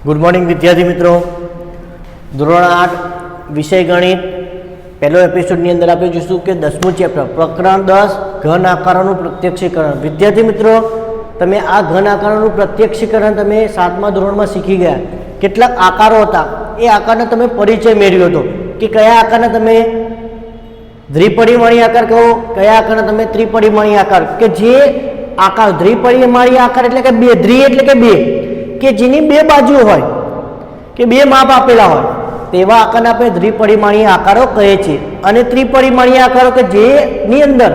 Good morning विद्यार्थी मित्रों। धोरण 8 विषय गणित पहलो एपिसोडनी अंदर आपणे जोईशुं के 10मुं चेप्टर प्रकरण 10 घन आकारोनुं प्रत्यक्षीकरण। विद्यार्थी मित्रों, तमे आ घन आकारोनुं प्रत्यक्षीकरण तमे 7मा धोरणमां शीखी गया। કેટલાક આકારો હતા એ આકારનો તમે પરિચય મેળવ્યો હતો કે કયા આકારને તમે દ્વિપરિમાણીય આકાર કહો, કયા આકારને તમે ત્રિપરિમાણીય આકાર કે જે આકાર દ્વિપરિમાણીય આકાર એટલે કે બે દ્વિ એટલે કે બે કે જેની બે બાજુ હોય કે બે માપ આપેલા હોય તેવા આકારને આપણે દ્વિપરિમાણીય આકારો કહે છે। અને ત્રિપરિમાણીય આકારો કે જેની અંદર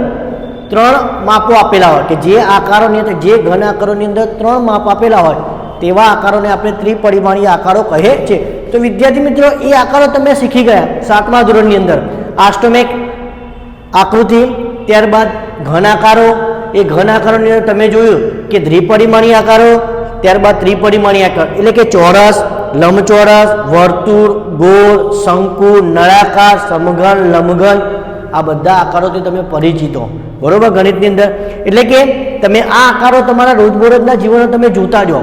ત્રણ માપો આપેલા હોય કે જે આકારોની અંદર જે ઘન આકારોની અંદર ત્રણ માપ આપેલા હોય તેવા આકારોને આપણે ત્રિપરિમાણીય આકારો કહે છે। તો વિદ્યાર્થી મિત્રો, એ આકારો તમે શીખી ગયા 7મા ધોરણની અંદર। આષ્ટમિક આકૃતિ, ત્યારબાદ ઘન આકારો, એ ઘન આકારોની અંદર તમે જોયું કે દ્વિપરિમાણીય આકારો, ત્યારબાદ ત્રિપરિમાણીય આકાર એટલે કે ચોરસ, લંબચોરસ, વર્તુળ, ગોળ, શંકુ, નળાકાર, સમઘન, લંબઘન, આ બધા આકારોથી તમે પરિચિત હો, બરોબર, ગણિતની અંદર। એટલે કે તમે આ આકારો તમારા રોજબરોજના જીવનમાં તમે જોતા જ હો,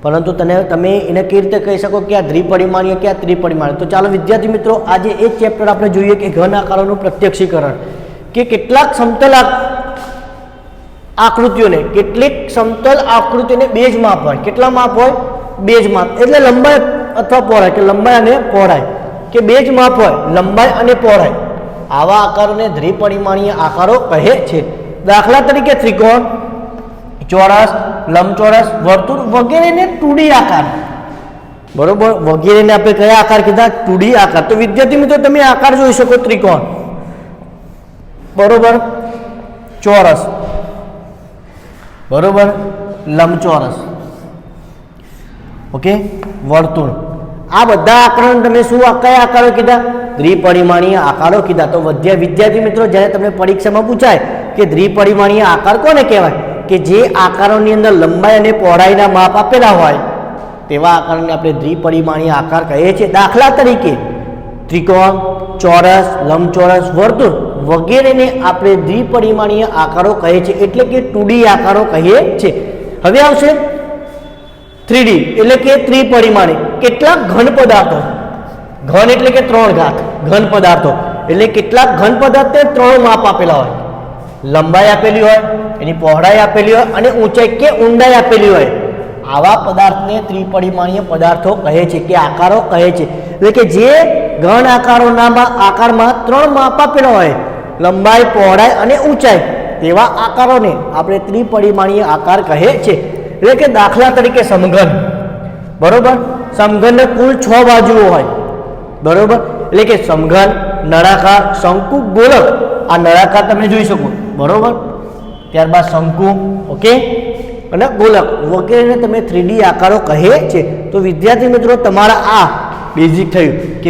પરંતુ તમે એને કેવી રીતે કહી શકો કે આ દ્વિપરિમાણીય કે આ ત્રિપરિમાણીય। તો ચાલો વિદ્યાર્થી મિત્રો, આજે એ ચેપ્ટર આપણે જોઈએ કે ઘન આકારોનું પ્રત્યક્ષીકરણ, કે કેટલાક સમતલ આકૃતિઓને કેટલીક સમતલ આકૃતિઓને બે જ માપ હોય। કેટલા માપ હોય? બે જ માપ, એટલે લંબાઈ અથવા પહોળાઈ કે લંબાઈ અને પહોળાઈ કે બે જ માપ હોય, લંબાઈ અને પહોળાઈ। આવા આકારોને દ્વિપરિમાણીય આકારો કહે છે। દાખલા તરીકે ત્રિકોણ, ચોરસ, લંબચોરસ, વર્તુળ વગેરેને 2D આકાર, બરોબર, વગેરેને આપણે કયા આકાર કીધા? 2D આકાર। તો વિદ્યાર્થી મિત્રો, તમે આકાર જોઈ શકો, ત્રિકોણ, બરોબર, ચોરસ, બરોબર, લંબચોરસ, ઓકે, વર્તુળ, આ બધા આકારોને તમે શું કયા આકારો કીધા? દ્વિપરિમાણીય આકારો કીધા। તો વિદ્યાર્થી મિત્રો, જ્યારે તમને પરીક્ષામાં પૂછાય કે દ્વિપરિમાણીય આકાર કોને કહેવાય, કે જે આકારોની અંદર લંબાઈ અને પહોળાઈના માપ આપેલા હોય તેવા આકારોને આપણે દ્વિપરિમાણીય આકાર કહીએ છીએ। દાખલા તરીકે ત્રિકોણ, ચોરસ, લંબચોરસ, વર્તુળ વગેરેને આપણે દ્વિપરિમાણીય આકારો કહીએ છીએ, એટલે કે 2D આકારો કહીએ છીએ। હવે આવશે 3D એટલે કે ત્રિપરિમાણીય। કેટલાક ઘન પદાર્થો, ઘન એટલે કે 3 ઘાત, ઘન પદાર્થો એટલે કેટલાક ઘન પદાર્થને 3 માપ આપેલા હોય, લંબાઈ આપેલી હોય, એની પહોળાઈ આપેલી હોય અને ઊંચાઈ કે ઊંડાઈ આપેલી હોય। આવા પદાર્થને ત્રિપરિમાણીય પદાર્થો કહે છે કે આકારો કહે છે। એટલે કે જે ઘન આકારમાં 3 માપ આપેલા હોય, લંબાઈ, પહોળાઈ અને ઊંચાઈ, તેવા આકારોને આપણે ત્રિપરિમાણીય આકાર કહે છે। એટલે કે દાખલા તરીકે સમઘન, બરોબર, સમઘનને કુલ 6 બાજુઓ હોય, બરોબર, એટલે કે સમઘન, નળાકાર, શંકુ, ગોલક, આ નળાકાર તમે જોઈ શકો, બરોબર, ત્યારબાદ શંકુ, ઓકે, અને ગોલક વગેરેને તમે 3D આકારો કહે છે। તો વિદ્યાર્થી મિત્રો, તમારા આ બેઝિક થયું કે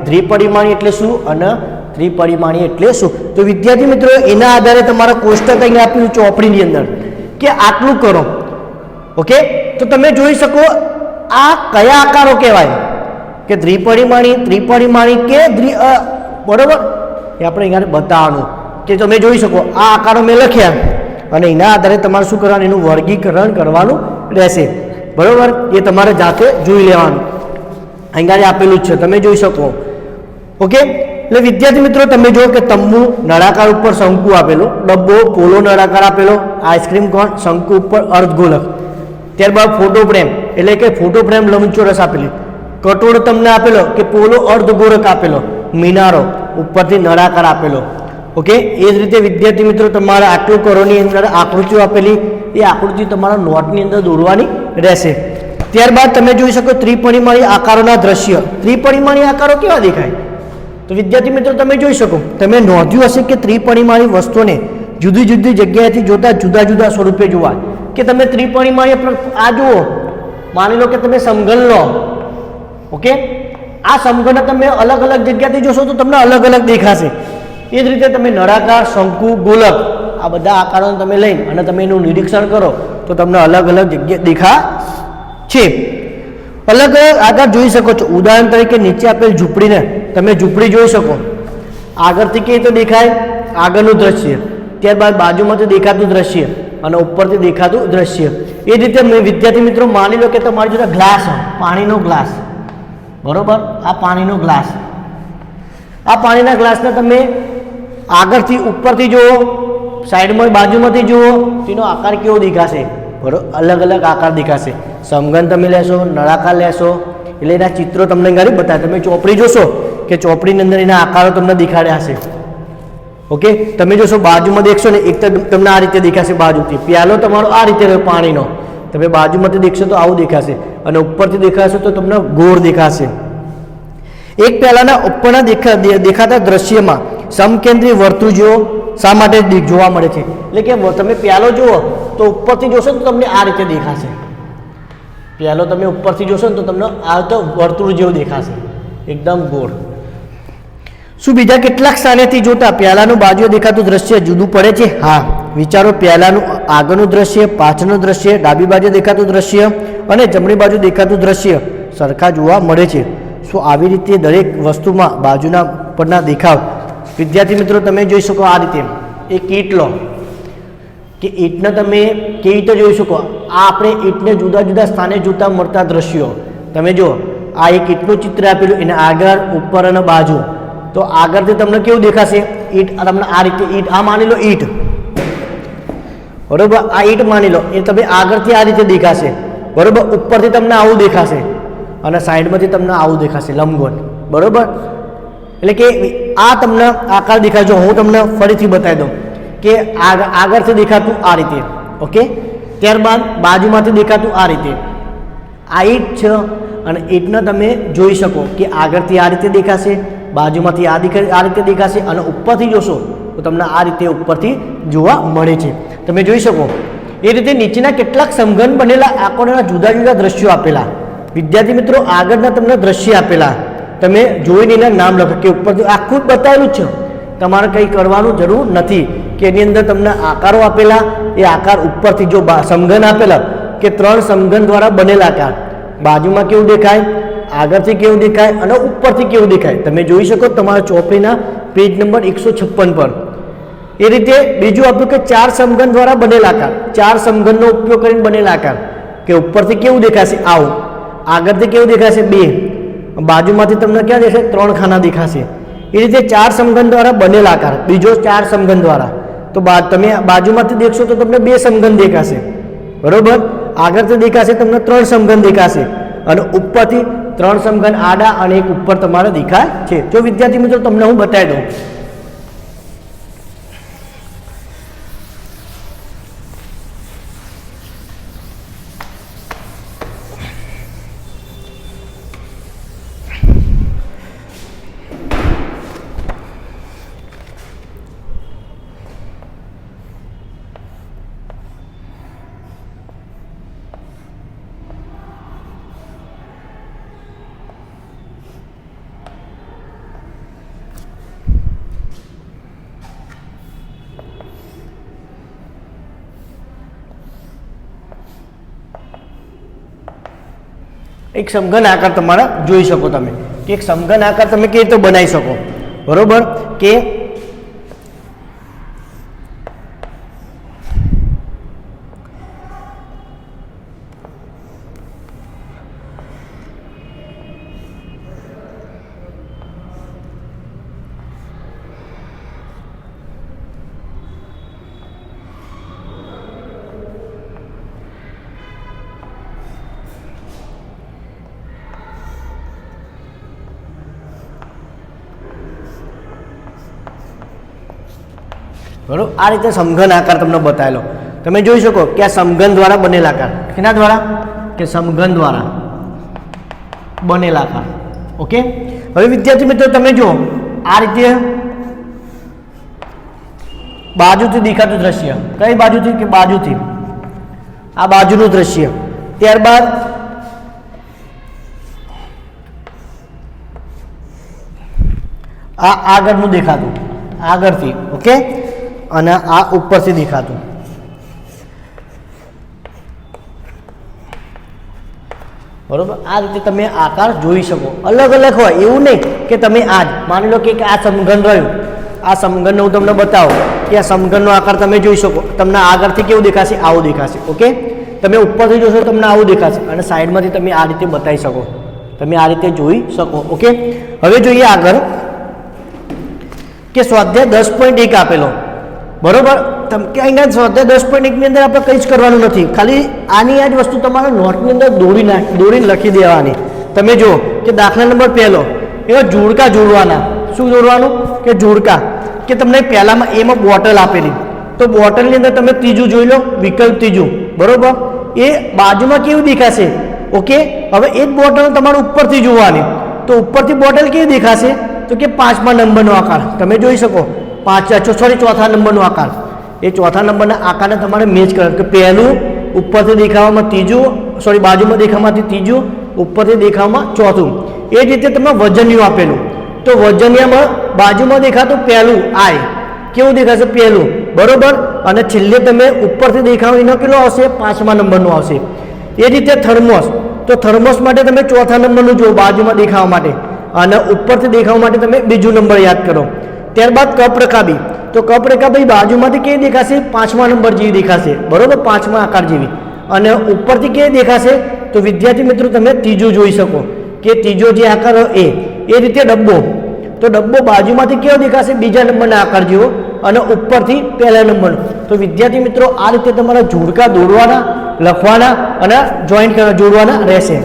દ્વિપરિમાણીય એટલે શું અને ત્રિપરિમાણીય એટલે શું। તો વિદ્યાર્થી મિત્રો, એના આધારે તમારા કોષ્ટક અહીં આપ્યું ચોપડીની અંદર કે આટલું કરો, ઓકે। તો તમે જોઈ શકો આ કયા આકારો કહેવાય, કે દ્વિપરિમાણીય, ત્રિપરિમાણીય કે બરોબર, એ આપણે અહીંયા બતાવવાનું કે તમે જોઈ શકો આ આકારો મેં લખ્યા અને એના આધારે તમારે શું કરવાનું, એનું વર્ગીકરણ કરવાનું રહેશે, બરોબર, એ તમારે જાતે જોઈ લેવાનું, અહીંયા આપેલું જ છે, તમે જોઈ શકો, ઓકે। એટલે વિદ્યાર્થી મિત્રો, તમે જો કે તંબુ, નળાકાર ઉપર શંકુ આપેલો, ડબ્બો, પોલો નળાકાર આપેલો, આઈસ્ક્રીમ કોન, શંકુ ઉપર અર્ધગોલક, ત્યારબાદ ફોટો ફ્રેમ એટલે કે ફોટો ફ્રેમ લંબચોરસ આપેલી, કટોરો તમને આપેલો કે પોલો અર્ધગોળક આપેલો, મિનારો ઉપરથી નળાકાર આપેલો, ઓકે। એ જ રીતે વિદ્યાર્થી મિત્રો, તમારા આટલું કરોની અંદર આકૃતિઓ આપેલી, એ આકૃતિ તમારા નોટની અંદર દોરવાની રહેશે। ત્યારબાદ તમે જોઈ શકો ત્રિપરિમાણીય આકારોના દ્રશ્ય। ત્રિપરિમાણીય આકારો કેવા દેખાય? તો વિદ્યાર્થી મિત્રો, તમે જોઈ શકો, તમે નોંધ્યું હશે કે ત્રિપરિમાણીય વસ્તુને જુદી જુદી જગ્યાએથી જોતા જુદા જુદા સ્વરૂપે જોવા, કે તમે ત્રિપરિમાણીય આ જુઓ, માની લો કે તમે સમઘન લો, ઓકે, આ સમઘન તમે અલગ અલગ જગ્યાથી જોશો તો તમને અલગ અલગ દેખાશે। એ જ રીતે તમે નળાકાર, શંકુ, ગોલક, આ બધા આકારોને તમે લઈને અને તમે એનું નિરીક્ષણ કરો તો તમને અલગ અલગ જગ્યા દેખાશે, અલગ અલગ આકાર જોઈ શકો છો। ઉદાહરણ તરીકે નીચે આપેલ ઝૂંપડીને તમે ઝૂંપડી જોઈ શકો, આગળથી કેવી રીતે દેખાય, આગળનું દ્રશ્ય, ત્યારબાદ બાજુમાંથી દેખાતું દ્રશ્ય અને ઉપરથી દેખાતું દ્રશ્ય। એ એ રીતે વિદ્યાર્થી મિત્રો માની લો કે તમારી જોડે ગ્લાસ હોય, પાણીનો ગ્લાસ, બરોબર, આ પાણીનો ગ્લાસ, આ પાણીના ગ્લાસને તમે આગળથી ઉપરથી જુઓ, સાઈડમાં બાજુમાંથી જુઓ, તેનો આકાર કેવો દેખાશે, બરોબર, અલગ અલગ આકાર દેખાશે. સમઘન તમે લેશો, નળાકાર લેશો, એટલે એના ચિત્રો તમને ઘરે બતાવે. તમે ચોપડી જોશો કે ચોપડીની અંદર એના આકારો તમને દેખાડ્યા હશે. ઓકે, તમે જોશો બાજુમાં દેખશો ને, એક તો તમને આ રીતે દેખાશે બાજુથી, પ્યાલો તમારો આ રીતે રહ્યો પાણીનો, તમે બાજુમાંથી દેખશો તો આવું દેખાશે, અને ઉપરથી દેખાશો તો તમને ગોળ દેખાશે. એક પ્યાલાના ઉપરના દેખાતા દ્રશ્યમાં સમકેન્દ્રી વર્તુળ જેવો શા માટે જોવા મળે છે? એટલે કે તમે પ્યાલો જુઓ તો ઉપરથી જોશો તો તમને આ રીતે દેખાશે. પ્યાલો તમે ઉપરથી જોશો ને તો તમને આ તો વર્તુળ જેવું દેખાશે, એકદમ ગોળ. શું બીજા કેટલાક સ્થાનેથી જોતા પ્યાલાનું બાજુએ દેખાતું દ્રશ્ય જુદું પડે છે? હા. વિચારો, પ્યાલાનું આગળનું દ્રશ્ય, પાછળનું દ્રશ્ય, ડાબી બાજુ દેખાતું દ્રશ્ય અને જમણી બાજુ દેખાતું દ્રશ્ય સરખા જોવા મળે છે. શું આવી રીતે દરેક વસ્તુમાં બાજુના પરના દેખાવ? વિદ્યાર્થી મિત્રો તમે જોઈ શકો આ રીતે, એક ઈંટ લો કે ઈંટને તમે કેવી રીતે જોઈ શકો? આ આપણે ઈંટને જુદા જુદા સ્થાને જોતા મળતા દ્રશ્યો. તમે જુઓ, આ એક ઈંટનું ચિત્ર આપેલું, એને આગળ, ઉપર અને બાજુ. તો આગળથી તમને કેવું દેખાશે? ઈંટ તમને આ રીતે, ઈંટ આ માની લો ઈંટ, બરોબર, આ ઈંટ માની લો, એ તમે આગળથી આ રીતે દેખાશે, બરોબર, ઉપરથી તમને આવું દેખાશે અને સાઈડમાંથી તમને આવું દેખાશે, લંબગોળ, બરોબર. એટલે કે આ તમને આકાર દેખાજો. હું તમને ફરીથી બતાવી દઉં કે આગળથી દેખાતું આ રીતે, ઓકે, ત્યારબાદ બાજુમાંથી દેખાતું આ રીતે. આ ઈંટ છે અને ઈંટને તમે જોઈ શકો કે આગળથી આ રીતે દેખાશે, બાજુમાંથી આ રીતે દેખાશે અને ઉપરથી જોશો તો તમને આ રીતે ઉપરથી જોવા મળે છે. તમે જોઈ શકો એ રીતે નીચેના કેટલાક સમઘન બનેલા આકારોના જુદા જુદા દ્રશ્યો આપેલા. વિદ્યાર્થી મિત્રો આગળના તમને દ્રશ્ય આપેલા, તમે જોઈને એના નામ લખો કે ઉપરથી આખું જ બતાવેલું જ છે, તમારે કંઈ કરવાનું જરૂર નથી. કે એની અંદર તમને આકારો આપેલા, એ આકાર ઉપરથી જો સમઘન આપેલા કે 3 સમઘન દ્વારા બનેલા આકાર, બાજુમાં કેવું દેખાય, આગળથી કેવું દેખાય અને ઉપરથી કેવું દેખાય, તમે જોઈ શકો તમારા ચોપડીના પેજ નંબર 156 પર. એ રીતે બીજું આપ્યું કે 4 સમઘન દ્વારા બનેલા આકાર, 4 સમઘનનો ઉપયોગ કરીને બનેલા આકાર, કે ઉપરથી કેવું દેખાશે, આવું, આગળથી કેવું દેખાશે, 2, બાજુમાંથી તમને ક્યાં દેખાશે, 3 ખાના દેખાશે. એ રીતે 4 સમઘન દ્વારા બનેલા આકાર, બીજો 4 સમઘન દ્વારા, તો તમે બાજુમાંથી દેખશો તો તમને 2 સમઘન દેખાશે, બરોબર, આગળથી દેખાશે તમને 3 સમઘન દેખાશે અને ઉપરથી 3 સમઘન આડા અને એક ઉપર તમારે દેખાય છે. જો વિદ્યાર્થી મિત્રો તમને હું બતાવી દઉં, એક સમઘન આકાર તમારા જોઈ શકો તમે કે એક સમઘન આકાર તમે કેવી રીતે બનાવી શકો, બરોબર. કે બરોબર, આ રીતે સમઘન આકાર તમને બતાવેલો. તમે જોઈ શકો કે આ સમઘન દ્વારા બનેલા આકાર, કેના દ્વારા, કે સમઘન દ્વારા બનેલા આકાર. ઓકે, હવે વિદ્યાર્થી મિત્રો તમે જુઓ આ રીતે બાજુથી દેખાતું દ્રશ્ય, કઈ બાજુથી, કે બાજુથી, આ બાજુનું દ્રશ્ય. ત્યારબાદ આ આગળનું દેખાતું, આગળથી, ઓકે, અને આ ઉપરથી દેખાતું. બરોબર, આ રીતે તમે આકાર જોઈ શકો. અલગ અલગ હોય એવું નહીં કે તમે આ જ માની લો કે આ સમઘન રહ્યું, આ સમઘનને હું તમને બતાવું કે આ સમઘનનો આકાર તમે જોઈ શકો, તમને આગળથી કેવું દેખાશે, આવું દેખાશે. ઓકે, તમે ઉપરથી જોશો તમને આવું દેખાશે અને સાઈડમાંથી તમે આ રીતે બતાવી શકો, તમે આ રીતે જોઈ શકો. ઓકે, હવે જોઈએ આગળ કે સ્વાધ્યાય 10.1 આપેલો, બરોબર. કે અહીંયા સ્વાધ્યાય 10.1 ની અંદર આપણે કંઈ જ કરવાનું નથી, ખાલી આની આ જ વસ્તુ તમારા નોટની અંદર દોરીને લખી દેવાની. તમે જુઓ કે દાખલા નંબર પહેલો, એવા જોડકા જોડવાના. શું જોડવાનું? કે જોડકા. કે તમને પહેલામાં એમાં બોટલ આપેલી, તો બોટલની અંદર તમે ત્રીજું જોઈ લો, વિકલ્પ ત્રીજું, બરોબર. એ બાજુમાં કેવું દેખાશે? ઓકે, હવે એ જ બોટલ તમારે ઉપરથી જોવાની, તો ઉપરથી બોટલ કેવી દેખાશે? તો કે 5મા નંબરનો આકાર તમે જોઈ શકો, ચોથા નંબરનો આકાર. એ ચોથા નંબરના આકારને તમારે મેચ કરવાનો, કે પહેલું ઉપરથી દેખાવામાં ત્રીજું, બાજુમાં દેખાવામાંથી ત્રીજું, ઉપરથી દેખાવામાં ચોથું. એ જ રીતે તમને વજનિયું આપેલું, તો વજનિયામાં બાજુમાં દેખાતું પહેલું આય કેવું દેખાશે? પહેલું, બરોબર. અને છેલ્લે તમે ઉપરથી દેખાવ એનો કેટલો આવશે? 5મા નંબરનો આવશે. એ રીતે થર્મોસ, તો થર્મોસ માટે તમે ચોથા નંબરનું જુઓ બાજુમાં દેખાવા માટે, અને ઉપરથી દેખાવા માટે તમે બીજો નંબર યાદ કરો. ત્યારબાદ કપ રકાબી, તો કપ રકાબી બાજુમાંથી કેવી દેખાશે? 5મા નંબર જેવી દેખાશે, બરોબર, 5મા આકાર જેવી. અને ઉપરથી કેવી દેખાશે? તો વિદ્યાર્થી મિત્રો તમે ત્રીજું જોઈ શકો કે ત્રીજો જે આકાર એ રીતે ડબ્બો, તો ડબ્બો બાજુમાંથી કેવો દેખાશે? બીજા નંબરના આકાર જેવો, અને ઉપરથી પહેલા નંબરનો. તો વિદ્યાર્થી મિત્રો આ રીતે તમારા જોડકા દોરવાના, લખવાના અને જોઈન્ટ જોડવાના રહેશે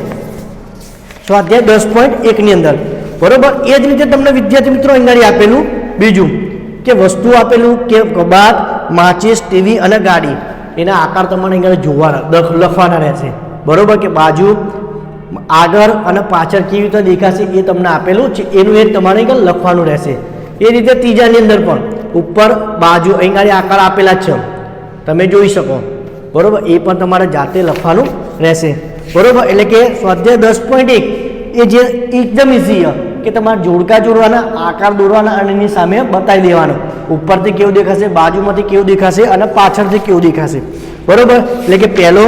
સ્વાધ્યાય 10.1 ની અંદર, બરોબર. એ જ રીતે તમને વિદ્યાર્થી મિત્રો અહીંયા આપેલું બીજું કે વસ્તુ આપેલું કે કબાટ, માચીસ, ટીવી અને ગાડી, એના આકાર તમારે અહીંયા જોવાના, લખવાના રહેશે, બરોબર. કે બાજુ, આગળ અને પાછળ કેવી રીતે દેખાશે એ તમને આપેલું છે, એનું એ તમારે અહીંયા લખવાનું રહેશે. એ રીતે ત્રીજાની અંદર પણ ઉપર, બાજુ અહીંયા આકાર આપેલા જ છે, તમે જોઈ શકો, બરોબર. એ પણ તમારે જાતે લખવાનું રહેશે, બરોબર. એટલે કે સ્વાધ્યાય 10.1 એ જે એકદમ ઇઝી કે તમારે જોડકા જોડવાના, આકાર દોરવાના અને એની સામે બતાવી દેવાનું, ઉપરથી કેવું દેખાશે, બાજુમાંથી કેવું દેખાશે અને પાછળથી કેવું દેખાશે, બરોબર. એટલે કે પહેલો,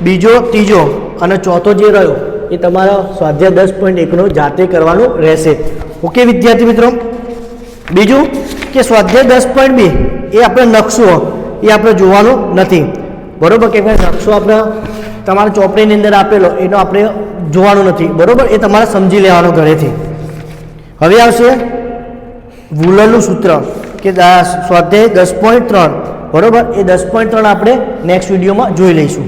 બીજો, ત્રીજો અને ચોથો જે રહ્યો એ તમારા સ્વાધ્યાય 10.1નો જાતે કરવાનું રહેશે. ઓકે વિદ્યાર્થી મિત્રો. બીજું કે સ્વાધ્યાય 10.2 એ આપણે નકશો એ આપણે જોવાનું નથી, બરોબર. કે નકશો આપણે તમારા ચોપડીની અંદર આપેલો એનો આપણે જોવાનું નથી, બરોબર. એ તમારે સમજી લેવાનો ઘરેથી. હવે આવશે વૂલરનું સૂત્ર કે સ્વાધ્યાય 10.3, બરોબર. એ 10.3 આપણે નેક્સ્ટ વિડીયોમાં જોઈ લઈશું.